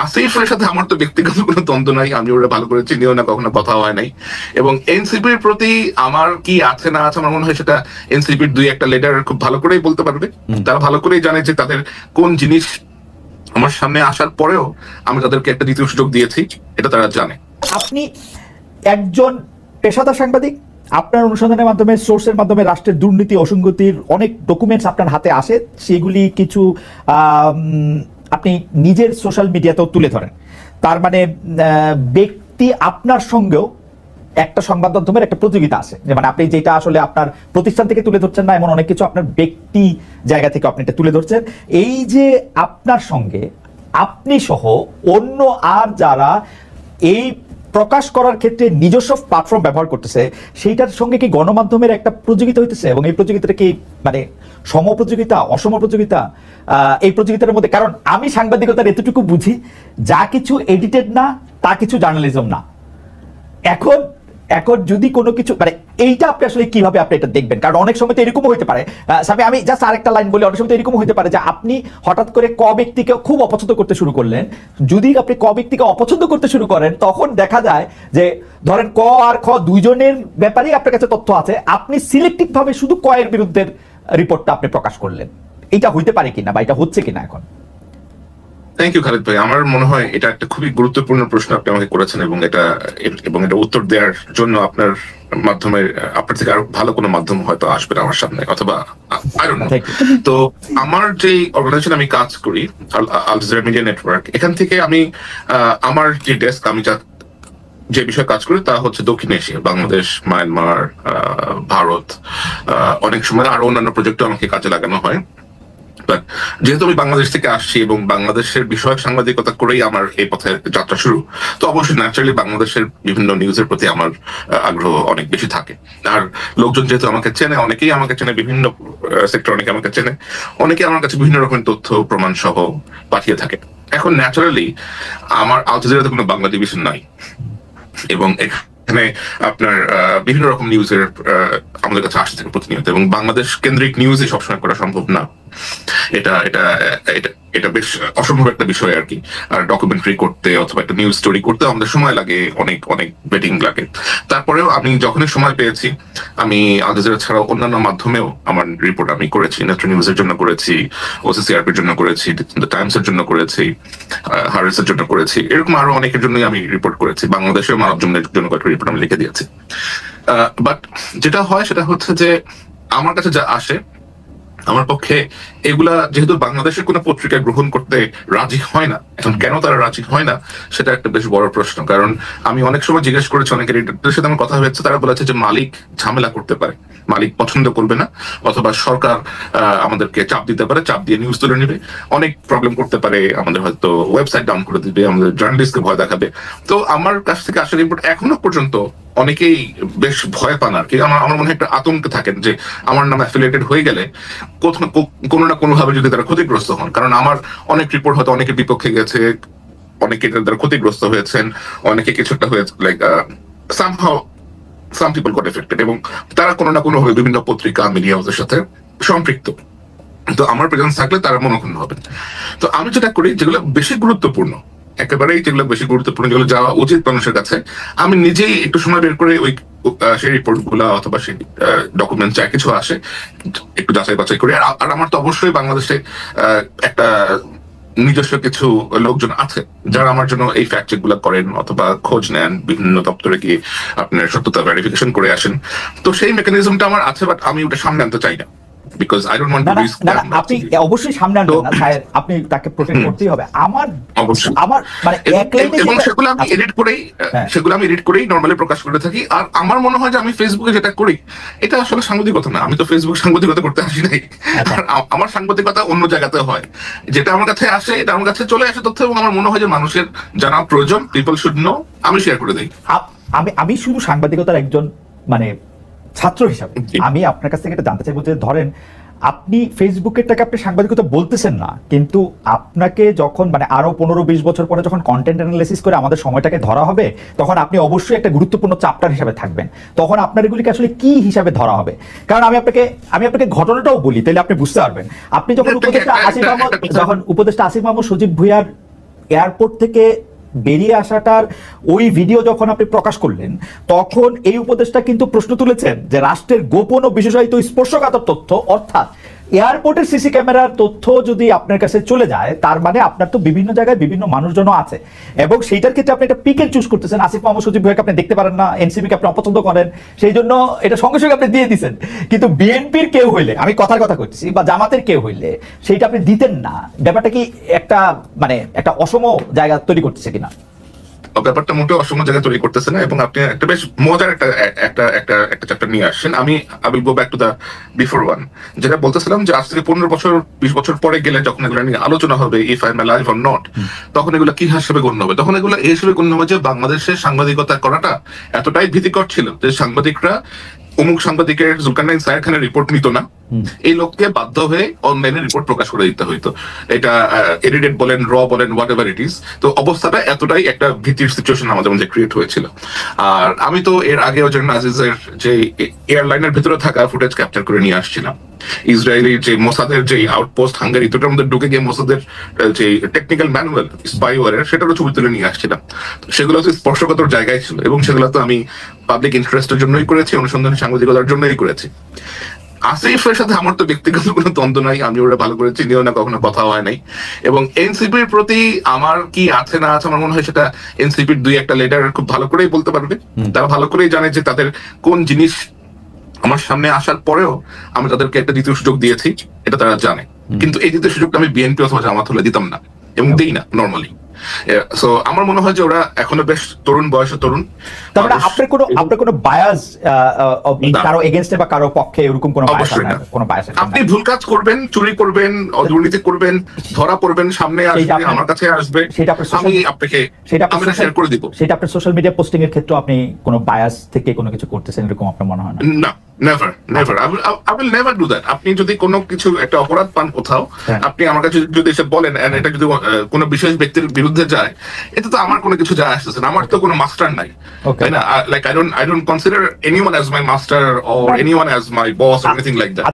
আসিফের সাথে আমার তো ব্যক্তিগত কোনো দ্বন্দ্ব নাই, আমি ওরা ভালো করে চিনিও না, কখনো কথা হয় নাই। এবং এনসিপির প্রতি আমার কি আছে না আছে আমার মনে হয় সেটা এনসিপির দুই একটা লিডার খুব ভালো করেই বলতে পারবে। তারা ভালো করেই জানে যে তাদের কোন জিনিস আমার সামনে আসার পরেও আমি তাদেরকে একটা দ্বিতীয় সুযোগ দিয়েছি, এটা তারা জানে। আপনি একজন পেশাদার সাংবাদিক, আপনার অনুসন্ধানের মাধ্যমে, সোর্সের মাধ্যমে রাষ্ট্রের দুর্নীতি অসঙ্গতির অনেক ডকুমেন্টস আপনার হাতে আসে, সেগুলি কিছু আপনি নিজের সোশ্যাল মিডিয়াতেও তুলে ধরেন। তার মানে ব্যক্তি আপনার সঙ্গেও একটা সংবাদ মাধ্যমের একটা প্রতিযোগিতা আছে, যে মানে আপনি যেটা আসলে আপনার প্রতিষ্ঠান থেকে তুলে ধরছেন না, এমন অনেক কিছু আপনার ব্যক্তি জায়গা থেকে আপনি এটা তুলে ধরছেন। এই যে আপনার সঙ্গে আপনি সহ অন্য আর যারা এই প্রকাশ করার ক্ষেত্রে নিজস্ব প্ল্যাটফর্ম ব্যবহার করতেছে, সেইটার সঙ্গে কি গণমাধ্যমের একটা প্রতিযোগিতা হইতেছে? এবং এই প্রতিযোগিতাটা কি মানে সম প্রতিযোগিতা, অসম প্রতিযোগিতা? এই প্রতিযোগিতার মধ্যে, কারণ আমি সাংবাদিকতার এতটুকু বুঝি, যা কিছু এডিটেড না তা কিছু জার্নালিজম না। এখন যদি কোনো কিছু মানে এইটা আপনি আসলে কিভাবে আপনি এটা দেখবেন? কারণ অনেক সময় তো এরকমও হইতে পারে, আমি জাস্ট আরেকটা লাইন বলি, অনেক সময় তো এরকমও হইতে পারে যে আপনি হঠাৎ করে ক ব্যক্তিকে খুব অপছন্দ করতে শুরু করলেন। যদি আপনি ক ব্যক্তিকে অপছন্দ করতে শুরু করেন, তখন দেখা যায় যে ধরেন ক আর খ দুইজনের ব্যাপারেই আপনার কাছে তথ্য আছে, আপনি সিলেক্টিভ ভাবে শুধু ক এর বিরুদ্ধে রিপোর্টটা আপনি প্রকাশ করলেন। এটা হইতে পারে কিনা বা এটা হচ্ছে কিনা এখন? থ্যাংক ইউ খালিদ ভাই। আমার মনে হয় এটা একটা খুবই গুরুত্বপূর্ণ প্রশ্ন আপনি আমাকে করেছেন, এবং এটা উত্তর দেওয়ার জন্য আপনার মাধ্যমে, আপনার থেকে আরো ভালো কোনো মাধ্যম হয়তো আসবে আমার সামনে, অথবা আই ডোন্ট নো। তো আমার যে অর্গানাইজেশন আমি কাজ করি, আল জাজিরা মিডিয়া নেটওয়ার্ক, এখান থেকে আমি আমার যে ডেস্ক, আমি যে বিষয়ে কাজ করি তা হচ্ছে দক্ষিণ এশিয়া, বাংলাদেশ, মায়ানমার, ভারত, অনেক সময় আরো অন্যান্য প্রজেক্টও আমাকে কাজে লাগানো হয়। যেহেতু আমি বাংলাদেশ থেকে আসছি এবং বাংলাদেশের বিষয়ক সাংবাদিকতা করেই আমার এই পথে যাত্রা শুরু, তো অবশ্যই ন্যাচারালি বাংলাদেশের বিভিন্ন নিউজের প্রতি আমার আগ্রহ অনেক বেশি থাকে। আর লোকজন যেহেতু আমাকে চেনে, অনেকেই আমাকে চেনে, বিভিন্ন সেক্টর অনেকে আমাকে চেনে, অনেকে আমার কাছে বিভিন্ন রকমের তথ্য প্রমাণ সহ পাঠিয়ে থাকে। এখন ন্যাচারালি আমার আল জাজিরাতে কোনো বাংলা ডিভিশন নাই, এবং এখানে আপনার বিভিন্ন রকম নিউজের আমাদের কাছে আসতে থাকে প্রতিনিয়ত, এবং বাংলাদেশ কেন্দ্রিক নিউজই সবসময় করা সম্ভব না। এটা এটা এটা এটা বেশ অসম্ভব একটা বিষয় আর কি। আর ডকুমেন্টারি করতে অথবা একটা নিউজ স্টোরি করতে আমাদের সময় লাগে, অনেক অনেক বেটিং লাগে। তারপরেও আমি যখনই সময় পেয়েছি, আমি আল জাজিরা ছাড়াও অন্যান্য মাধ্যমেও আমার রিপোর্ট আমি করেছি। নেত্র নিউজের জন্য করেছি, ওসিসিআরপির জন্য করেছি, দ্য টাইমসের জন্য করেছি, হারিসের জন্য করেছি, এরকম আরো অনেকের জন্যই আমি রিপোর্ট করেছি। বাংলাদেশের মানব জমিনের জন্য কয়েকটা রিপোর্ট আমি লিখে দিয়েছি। বাট যেটা হয় সেটা হচ্ছে যে আমার কাছে যা আসে, আমার পক্ষে এগুলা যেহেতু বাংলাদেশের কোনো পত্রিকা গ্রহণ করতে রাজি হয় না। এখন কেন তারা রাজি হয় না সেটা একটা বেশ বড় প্রশ্ন। কারণ আমি অনেক সময় জিজ্ঞেস করেছি, অনেক এডিটরদের সাথে আমার কথা হয়েছে, তারা বলেছে যে মালিক ঝামেলা করতে পারে, মালিক পছন্দ করবে না, অথবা সরকার আমাদেরকে চাপ দিতে পারে, চাপ দিয়ে নিউজ তুলে নেবে, অনেক প্রবলেম করতে পারে, আমাদের হয়তো ওয়েবসাইট ডাউন করে দিবে, আমাদের জার্নালিস্টকে ভয় দেখাবে। তো আমার কাছ থেকে আসা রিপোর্ট এখনো পর্যন্ত অনেকেই বেশ ভয় পান আর কি। আমার মনে হয় একটা আতঙ্কে থাকেন যে আমার নাম অ্যাফিলিয়েটেড হয়ে গেলে কোনো না কোনো ভাবে যদি তারা ক্ষতিগ্রস্ত হন। কারণ আমার অনেক রিপোর্ট হয়তো অনেকের বিপক্ষে গেছে, অনেকে তারা ক্ষতিগ্রস্ত হয়েছেন, অনেকে কিছু একটা হয়েছে, like somehow some people goat affected, এবং তারা কোনো না কোনো ভাবে বিভিন্ন পত্রিকা, মিডিয়া হাউসের সাথে সম্পৃক্ত। তো আমার প্রেজেন্স থাকলে তারা মনোক্ষুণ্ণ হবেন। তো আমি যেটা করি, যেগুলো বেশি গুরুত্বপূর্ণ, একেবারেই যেগুলো বেশি গুরুত্বপূর্ণ, যেগুলো যাওয়া উচিত মানুষের কাছে, আমি নিজেই একটু সময় বের করে ওই সেই রিপোর্ট গুলা অথবা সেই ডকুমেন্ট যা কিছু আসে একটু যাচাই বাছাই করি। আর আমার তো অবশ্যই বাংলাদেশে একটা নিজস্ব কিছু লোকজন আছে যারা আমার জন্য এই ফ্যাক্ট চেক গুলা করেন অথবা খোঁজ নেন, বিভিন্ন দপ্তরে গিয়ে আপনার সত্যতা ভেরিফিকেশন করে আসেন। তো সেই মেকানিজমটা আমার আছে, বাট আমি ওটা সামনে আনতে চাই না, because I don't want to risk that. আপনি অবশ্যই সামনে আনবেন না স্যার, আপনি তাকে প্রোটেক্ট করতেই হবে। আমার মানে এক লাইনে, এবং সেগুলো আমি এডিট করেই নরমালি প্রকাশ করে থাকি। আর আমার মনে হয় যে আমি ফেসবুকে যেটা করি এটা আসলে সাংবাদিকতা না, আমি তো ফেসবুক সাংবাদিকতা করতে আসি নাই। আমার সাংবাদিকতা অন্য জায়গাতে হয়, যেটা আমার কাছে আসে, এটা আমার কাছে চলে আসে তথ্য, এবং আমার মনে হয় যে মানুষের জানা প্রয়োজন, পিপল শুড নো, আমি শেয়ার করে দিই। আমি শুধু সাংবাদিকতার একজন মানে ছাত্র হিসাবে আমি আপনার কাছ থেকে এটা জানতে চাইবো যে ধরেন আপনি ফেসবুকেরটাকে আপনি সাংবাদিকতা বলতেছেন না, কিন্তু আপনাকে যখন মানে আরো 15-20 বছর পরে যখন কন্টেন্ট অ্যানালাইসিস করে আমাদের সময়টাকে ধরা হবে, তখন আপনি অবশ্যই একটা গুরুত্বপূর্ণ চ্যাপ্টার হিসাবে থাকবেন। তখন আপনার এগুলিকে আসলে কি হিসাবে ধরা হবে? কারণ আমি আপনাকে ঘটনাটাও বলি, তাহলে আপনি বুঝতে পারবেন। আপনি যখন উপদেষ্টা আসিফ মাহমুদ সজীব ভুঁইয়ার এয়ারপোর্ট থেকে বেরিয়ে আসাটার ওই ভিডিও যখন আপনি প্রকাশ করলেন, তখন এই উপদেষ্টা কিন্তু প্রশ্ন তুলেছেন যে রাষ্ট্রের গোপন ও বিশেষায়িত স্পর্শকাতর তথ্য, অর্থাৎ এয়ারপোর্টের সিসি ক্যামেরার তথ্য যদি আপনার কাছে চলে যায়, তার মানে আপনার তো বিভিন্ন জায়গায় বিভিন্ন মানুষজনও আছে, এবং সেইটার ক্ষেত্রে আপনি একটা পিকের চুজ করতেছেন। আসিফ মাহমুদ সজীব ভাইকে আপনি দেখতে পারেন না, এনসিপিকে আপনি অপছন্দ করেন, সেই জন্য এটা সঙ্গে সঙ্গে আপনি দিয়ে দিচ্ছেন। কিন্তু বিএনপির কেউ হইলে, আমি কথার কথা করতেছি, বা জামাতের কেউ হইলে সেইটা আপনি দিতেন না। ব্যাপারটা কি একটা মানে একটা অসম জায়গা তৈরি করতেছে কিনা? ব্যাপারটা মোটেও অসম জায়গায় তৈরি করতেছে না, এবং আপনি একটা বেশ মজার একটা চ্যাপ্টার নিয়ে আসছেন। I will go back to the before one, যেটা বলতেছিলাম যে আজ থেকে 15-20 বছর পরে গেলে যখন এগুলো নিয়ে আলোচনা হবে, if I am alive or not, তখন এগুলো কি হিসেবে গণ্য হবে? তখন এগুলো এই হিসেবে গণ্য হবে যে বাংলাদেশের সাংবাদিকতা করাটা এতটাই ভীতিকর ছিল যে সাংবাদিকরা অমুক সাংবাদিকের জুলকারনাইন সায়ের খানের রিপোর্ট নিত না, এই লোককে বাধ্য হয়ে অনলাইনে রিপোর্ট প্রকাশ করে দিতে হইতো। এটা এডিটেড বলেন, র বলেন, হোয়াট এভার ইট ইজ। তো অবস্থাটা এতটাই একটা ভীতির সিচুয়েশন আমাদের মধ্যে ক্রিয়েট হয়েছিল। আর আমি তো এর আগেও জন্য আজিজের যে এয়ারলাইনের ভেতরে থাকা ফুটেজ ক্যাপচার করে নিয়ে আসছিলাম। ইসরায়েলি যে মোসাদের যে আউটপোস্ট হাঙ্গারি, দুটোর মধ্যে ঢুকে গিয়ে মোসাদের যে টেকনিক্যাল ম্যানুয়াল স্পাইওয়ারের, সেটারও ছবি তুলে নিয়ে আসছিলাম। সেগুলো তো স্পর্শকাতর জায়গায় ছিল, এবং সেগুলো তো আমি পাবলিক ইন্টারেস্টের জন্যই করেছি, অনুসন্ধানী সাংবাদিকতার জন্যই করেছি। আসিফের সাথে আমার তো ব্যক্তিগত কোনো দ্বন্দ্ব নাই, আমি ওরা ভালো করে চিনিও না, কখনো কথা হয় নাই। এবং এনসিপির প্রতি আমার কি আছে না আছে, আমার মনে হয় সেটা এনসিপির 2-1টা লিডার খুব ভালো করেই বলতে পারবে। তারা ভালো করেই জানে যে তাদের কোন জিনিস আমার সামনে আসার পরেও আমি তাদেরকে একটা দ্বিতীয় সুযোগ দিয়েছি, এটা তারা জানে। কিন্তু এই দ্বিতীয় সুযোগটা আমি বিএনপি অথবা জামাত হলে দিতাম না, এবং দিই না নর্মালি। সো আমার মনে হয় যে ওরা এখনো বেশ তরুণ বয়সে তরুণ। তারপরে আপনার কোনো বায়াস কারো এগেইনস্টে বা কারো পক্ষে এরকম কোনো বায়াস? আপনি ভুল কাজ করবেন, চুরি করবেন, দুর্নীতি করবেন, ধরা পড়বেন, সামনে আসবে, আমার কাছে আসবে, আমি আপনাকে শেয়ার করে দিব। সেটা আপনার সোশ্যাল মিডিয়া পোস্টিং এর ক্ষেত্রে আপনি কোনো বায়াস থেকে কোনো কিছু করতেছেন এরকম আপনার মনে হয় না? না, never never, I will never do that. আপনি যদি কোনো কিছু একটা অপরাধ পান কোথাও, আপনি আমার কাছে যদি এসে বলেন, এটা যদি কোনো বিশেষ ব্যক্তির বিরুদ্ধে যায়, এটা তো আমার কোনো কিছু যায় আসতেছে না। আমার তো কোনো মাস্টার নাই, তাই না? Like I don't consider anyone as my master or anyone as my boss or anything like that.